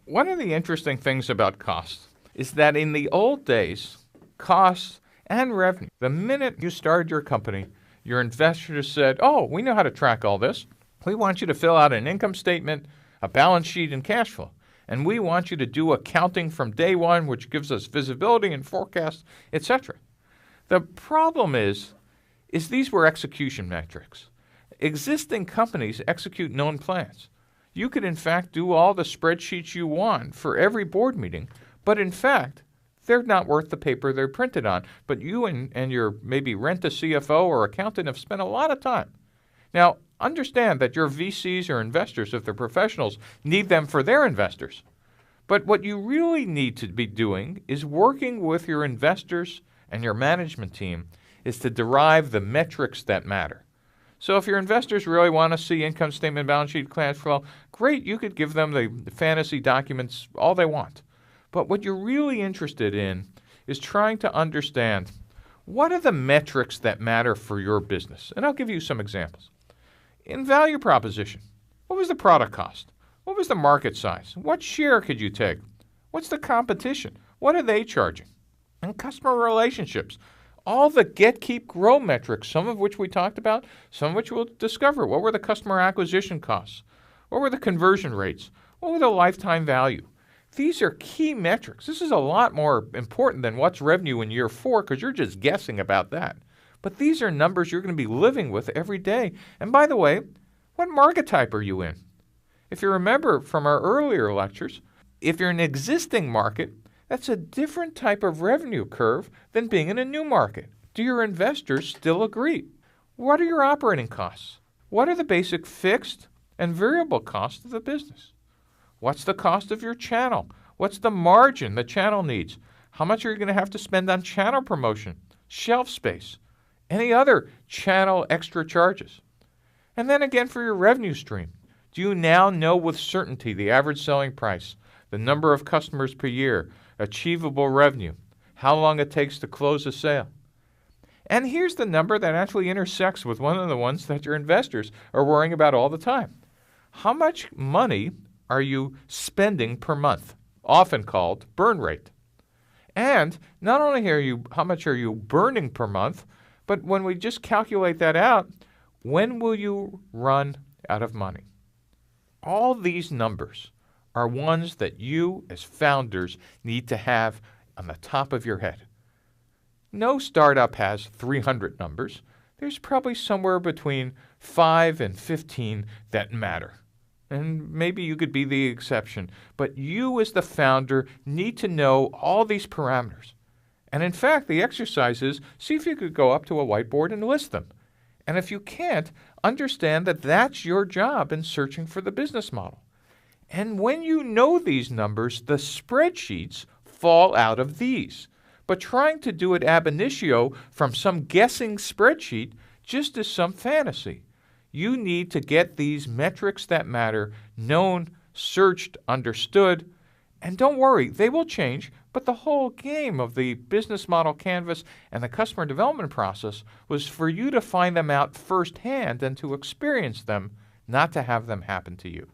One of the interesting things about costs is that in the old days, costs and revenue, the minute you started your company, your investors said, oh, we know how to track all this. We want you to fill out an income statement, a balance sheet, and cash flow. And we want you to do accounting from day one, which gives us visibility and forecast, etc. The problem is these were execution metrics. Existing companies execute known plans. You could, in fact, do all the spreadsheets you want for every board meeting, but in fact, they're not worth the paper they're printed on. But you and your maybe rent a CFO or accountant have spent a lot of time. Now, understand that your VCs or investors, if they're professionals, need them for their investors. But what you really need to be doing is working with your investors and your management team is to derive the metrics that matter. So if your investors really want to see income statement, balance sheet, cash flow, great, you could give them the fantasy documents all they want. But what you're really interested in is trying to understand what are the metrics that matter for your business. And I'll give you some examples. In value proposition, what was the product cost? What was the market size? What share could you take? What's the competition? What are they charging? And customer relationships. All the get, keep, grow metrics, some of which we talked about, some of which we'll discover. What were the customer acquisition costs? What were the conversion rates? What were the lifetime value? These are key metrics. This is a lot more important than what's revenue in year 4 because you're just guessing about that. But these are numbers you're going to be living with every day. And by the way, what market type are you in? If you remember from our earlier lectures, if you're in an existing market, that's a different type of revenue curve than being in a new market. Do your investors still agree? What are your operating costs? What are the basic fixed and variable costs of the business? What's the cost of your channel? What's the margin the channel needs? How much are you going to have to spend on channel promotion, shelf space, any other channel extra charges? And then again for your revenue stream, do you now know with certainty the average selling price, the number of customers per year, achievable revenue, how long it takes to close a sale? And here's the number that actually intersects with one of the ones that your investors are worrying about all the time. How much money are you spending per month, often called burn rate? And not only how much are you burning per month, but when we just calculate that out, when will you run out of money? All these numbers are ones that you as founders need to have on the top of your head. No startup has 300 numbers. There's probably somewhere between 5 and 15 that matter. And maybe you could be the exception. But you as the founder need to know all these parameters. And in fact, the exercise is see if you could go up to a whiteboard and list them. And if you can't, understand that that's your job in searching for the business model. And when you know these numbers, the spreadsheets fall out of these. But trying to do it ab initio from some guessing spreadsheet just is some fantasy. You need to get these metrics that matter known, searched, understood, and don't worry, they will change, but the whole game of the business model canvas and the customer development process was for you to find them out firsthand and to experience them, not to have them happen to you.